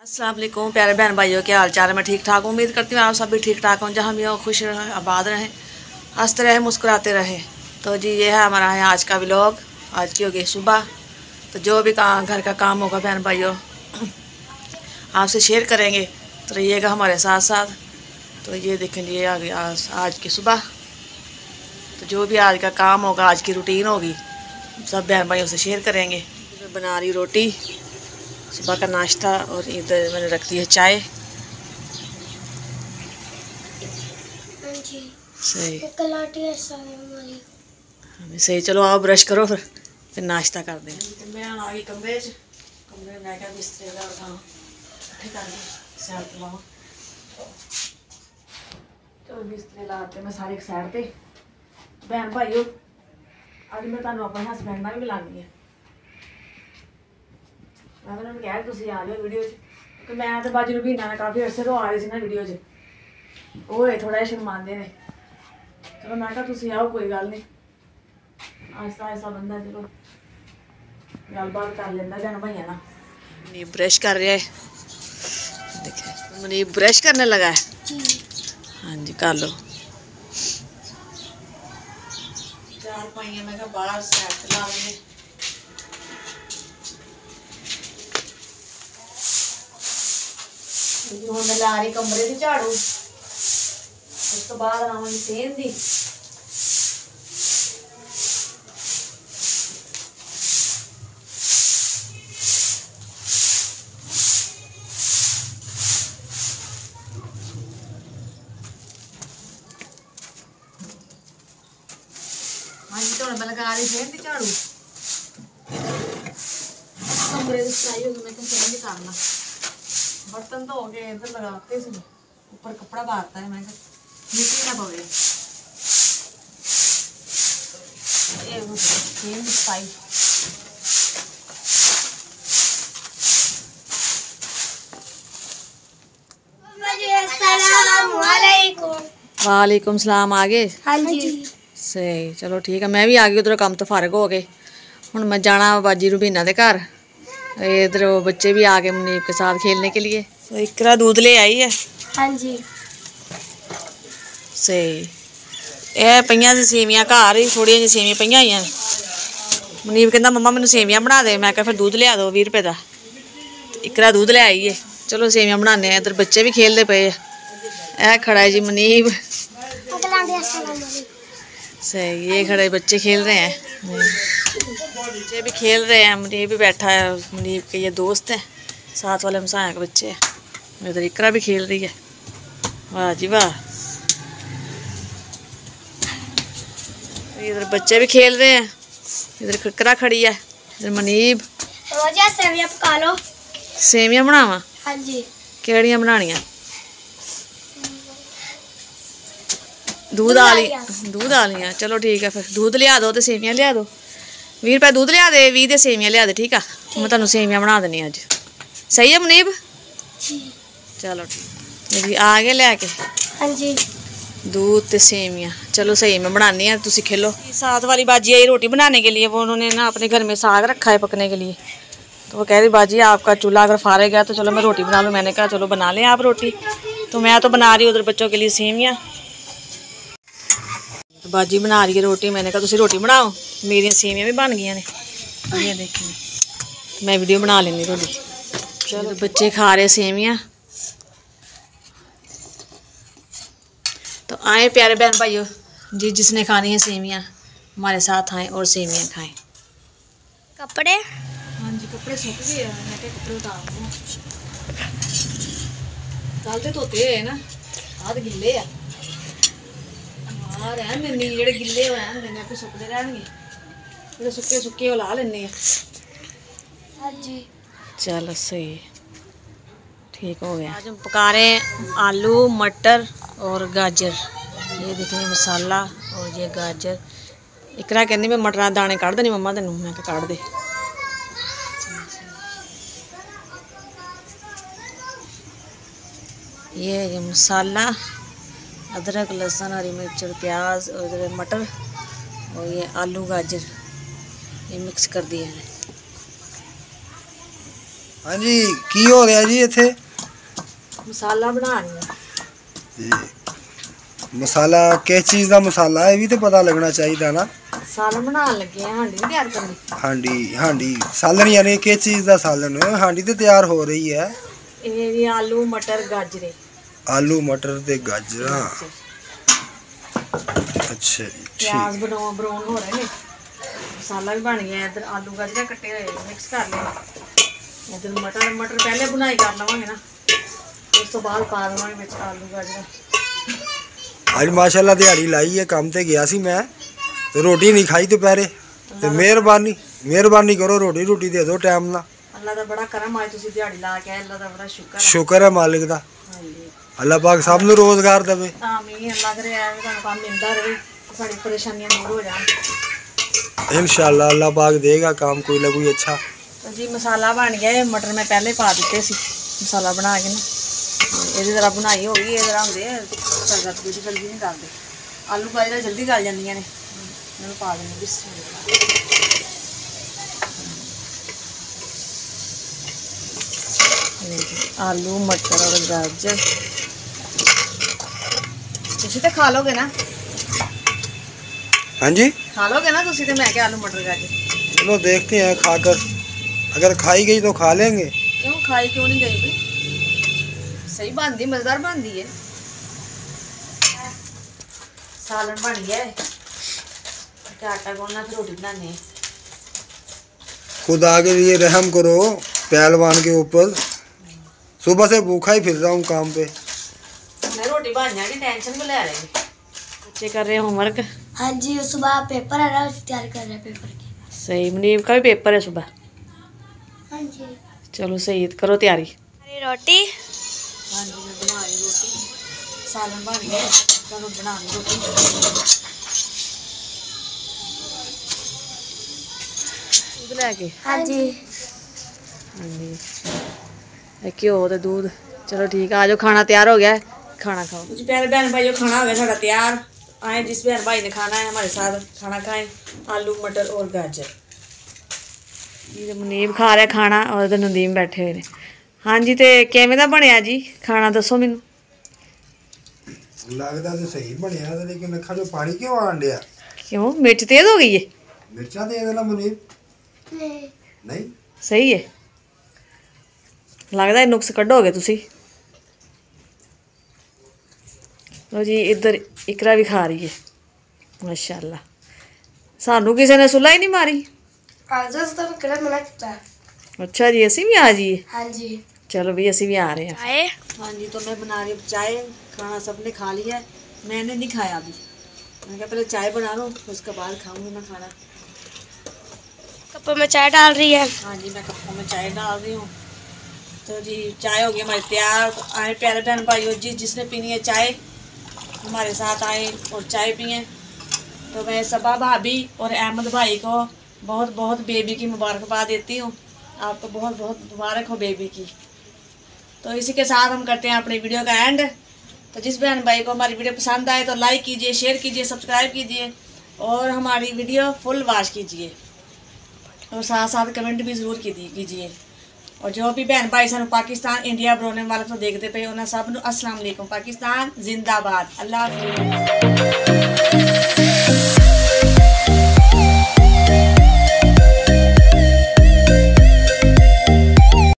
अस्सलाम वालेकुम प्यारे बहन भाइयों, के हाल चाल। मैं ठीक ठाक हूँ, उम्मीद करती हूँ आप सब भी ठीक ठाक हों। जहाँ भी हो खुश रहें, आबाद रहें, हंसते रहें, मुस्कुराते रहें। तो जी ये है हमारा आज का व्लॉग। आज की होगी सुबह। तो जो भी घर का काम होगा बहन भाइयों आपसे शेयर करेंगे, तो रहिएगा हमारे साथ साथ। तो ये देखें ये आ गई आज की सुबह। तो जो भी आज का काम होगा, आज की रूटीन होगी, सब बहन भाइयों से शेयर करेंगे। मैं बना रही रोटी, सुबह का नाश्ता, और इधर मैंने रख दी है चाय। सही सही, चलो आओ ब्रश करो फिर नाश्ता कर दें। मैं आ गई कमरे में मैं क्या बिस्तरे का चलो बिस्तरे लाते मैं सारे एक साइड पे। बहन भाइयों अज मैं तुहानू अपने हसबैंड नाल भी मिलानी है। मैं उन्होंने कहा तुम आ जाओ वीडियो क्योंकि मैं तो बाजी रूबीना ने काफ़ी अर्से तो आ रही थी ना वीडियो वो थोड़ा जिहा शर्माते ने। चलो मैं कहा तुम आओ, कोई गल नहीं, आहिस्ता आहिस्ता बंदा चलो गलबात कर लेंदा बहन भाइयों ना। मनीब ब्रश कर रहा है, देखिए मनीब ब्रश करने लगा है। हाँ जी कर लो। चार पाइयां मैं कहा बाहर सैट ला देंगे। हूँ मैं ला रही कमरे की झाड़ू, उस तो बाद लावांगी सेहत दी। हाँ जी तो मैं लगा रही सेहत दी झाड़ू। कमरे की सफाई होगी, मैं सेहत दी करना। बर्तन धो के इधर लगाते थे, ऊपर कपड़ा बारता है, मैं मिट्टी ना पवे। सफाई वालेकुम सलाम। आ गए? हाँ जी सही, चलो ठीक है। मैं भी आ गई उधर काम तो फारग हो गए। हुण मैं जाना बाजी रूबीना के घर। इधर वो बच्चे भी आ गए मुनीब के साथ खेलने के लिए। तो इकरा दूध ले आई है। हाँ जी सही, यह पईयां सी सेवियां घर ही थोड़िया जी सेवियां पईयां हुई ने। मुनीब कहता मम्मा मैनू सेवियां बना दे। मैं फिर दूध लिया दो 20 रुपए का। इकरा दूध ले आई है। चलो सेवियां बनाने। इधर बच्चे भी खेलते पे। यह खड़ा है जी मुनीब। सही, ये खड़े बच्चे खेल रहे हैं। बच्चे भी खेल रहे हैं, मुनीब भी बैठा है। मुनीब के ये दोस्त हैं, साथ वाले हमसाया के बच्चे हैं। इधर इकरा भी खेल रही है। वाह जी वाह। इधर बच्चे भी खेल रहे हैं, इधर इकरा खड़ी है, इधर मुनीब। सेवियां पका लो। सेवियां बनावा? हाँ जी। केड़ियां बनानियां? दूध आलियां। चलो ठीक है, फिर दूध लिया दो तो सेवियां लिया दो। 20 रुपए दूध लिया दे, 20 दे सेवियां लिया दे। ठीक है, मैं तुहानू सेवियां बना देनी अज। सही है मुनीब? चलो ठीक जी। आ गए लैके? हाँ जी। दूध ते सेवियां। चलो सही, मैं बनानी है, तुसी खेलो। साथ वाली बाजी आई रोटी बनाने के लिए। वो उन्होंने ना अपने घर में साग रखा है पकने के लिए। तो वो कह रही बाजी आपका चूल्हा अगर फारे गया तो चलो मैं रोटी बना लूँ। मैंने कहा चलो बना लें आप रोटी। तो मैं तो बना रही हूँ उधर बच्चों के लिए सेवियां। तो बाजी बना रही है रोटी। मैंने कहा तुसी रोटी बनाओ, मेरी सेवियां भी बन गई ने। ये देखिए मैं वीडियो बना लेंगी थोड़ी। चलो बच्चे खा रहे सेवियां। तो आए प्यारे बहन भाइयों जी, जिसने खानी है सेवियां हमारे साथ आए और सेवियां खाएं। कपड़े? हाँ जी कपड़े सूख गए हैं। मैं क्या कपड़े उतार दूँ, कल तो धोते हुए ना, आज गिले आ। रहन देनी जेडे गिले हो रहन आपे सुकते रहणगे। जेडे सुक्के सुक्के ला लेने। हाँ जी। चलो सही, ठीक हो गया। आज हम पका रहे हैं आलू मटर और गाजर। ये देखिए मसाला और ये गाजर। इकरा कहनी मैं मटर दाने कढ़ देनी मम्मा तेनू। मैं कढ़ दे। ये मसाला, अदरक लहसुन हरी मिर्च और प्याज, और इधर मटर और ये आलू गाजर ये मिक्स कर दिए हैं। हाँ जी की हो रहा जी इत्थे? मसाला बना रही हूँ। मसाला किस चीज़ का मसाला है, ये भी तो पता लगना चाहिए ना। सालन बनाने लगे हैं, हांडी नहीं तैयार करनी। हांडी हांडी सालन यानी किस चीज़ का सालन है? हांडी तो तैयार हो रही है। ये जी आलू मटर गाजरे। आलू मटर ते गाजरा। अच्छा जी प्याज ब्राउन हो रहे हैं, मसाला भी बन गया। इधर आलू गाजरा कट्टे हुए मिक्स कर लिया। इधर मटर पहले बुनाई कर लवांगे ना, उस तो बाद पा देवांगे विच आलू गाजरा। आज माशाल्लाह दिहाड़ी लाई है, काम ते गया सी मैं तो रोटी नहीं खाई दोपहरे ते मेहरबानी करो रोटी दे दो टाइम ना। अल्लाह दा बड़ा करम, आज तुसी दिहाड़ी ला के आए, अल्लाह दा बड़ा शुक्र है मालिक दा। हां जी अल्लाह पाक सब नूं रोजगार देवे। आमीन। अल्लाह करे ऐवें तुहानूं काम मिलदा रहे, साडी परेशानियां दूर हो जान इंशाल्लाह। अल्लाह पाक देगा काम कोई ना कोई अच्छा। तो जी मसाला बन गया है, मटर मैं पहले पा दिते सी मसाला बना के ना। ये जरा बुनाई हो गई, ये जरा होंदे सरगत भी जल्दी नहीं करते। आलू गाजरा जल्दी गल जांदियां ने, मैं पा देनी बिस्मिल्लाह। आलू मटर और गाजर तुसी तो खा लोगे ना? हाँ जी खा लोगे ना तुसी तो? मैं क्या आलू मटर गाजर, चलो देखते हैं खाकर, अगर खाई गई तो खा लेंगे। क्यों खाई क्यों नहीं गई भाई? सही बनती, मजेदार बनती है। सालन बन गया है, आटा गुनना फिर रोटी बनानी है। खुदा के लिए रहम करो पहलवान के ऊपर, सुबह से भूखा ही फिर रहा हूँ काम पे। मैं रोटी बन जाएगी, टेंशन भी ले रही। बच्चे कर रहे हैं होमवर्क। हाँ जी, सुबह पेपर है ना, तैयार कर रहे हैं पेपर की। सही, मुनीब का भी पेपर है सुबह। हाँ जी चलो सही, करो तैयारी। रोटी। हाँ जी मैं बना रही रोटी, सालन बन गया, चलो बना रही रोटी लेके। हाँ जी हाँ जी घ्यो तो दूध। चलो ठीक है, आ जाओ, खाना तैयार हो गया है, खाना खाओ जी। प्यारे बहन भाइयों, खाना हो गया सारा तैयार। आए जिस बहन भाई ने खाना है हमारे साथ खाना खाएं, आलू मटर और गाजर। ये मुनीब खा रहा खाना और इधर नदीम बैठे हुए ने। हाँ जी, तो किवें दा बनया जी खाना, दसो मैनू। लगदा तो सही बनया, लेकिन अखा जो पानी क्यों आन दिया? क्यों, मिर्च तेज हो गई है? मिर्चा दे देना मुनीब। नहीं सही है, लगता है नुक्स कड्डोगे तुसी। लो जी, इधर इकरा भी खा रही है माशाल्लाह। सानू किसी ने सुला ही नहीं मारी। अच्छा जी, असी भी आ जाइए। हाँ जी चलो भी असी भी आ रहे हैं। आए। हाँ जी, तो मैं बना रही हूँ चाय। खाना सबने खा लिया है, मैंने नहीं खाया अभी। मैंने कहा पहले चाय बना लो, उसके बाद खाऊंगी मैं खाना। कप में चाय डाल रही है। हाँ जी, मैं कपों में चाय डाल रही हूँ। तो जी चाय हो गई हमारी तैयार। आए प्यारे बहन भाइयों जी, जिसने पीनी है चाय हमारे साथ आए और चाय पिए। तो मैं सबा भाभी और अहमद भाई को बहुत बहुत बेबी की मुबारकबाद देती हूँ। आपको बहुत बहुत मुबारक हो बेबी की। तो इसी के साथ हम करते हैं अपनी वीडियो का एंड। तो जिस बहन भाई को हमारी वीडियो पसंद आए तो लाइक कीजिए, शेयर कीजिए, सब्सक्राइब कीजिए और हमारी वीडियो फुल वॉच कीजिए और साथ साथ कमेंट भी ज़रूर कीजिए। और जो भी बहन भाई सानू पाकिस्तान इंडिया बरोने वाले को देखते पे उन्हें सब अस्सलाम वालेकुम। पाकिस्तान जिंदाबाद। अल्लाह हाफ़िज़।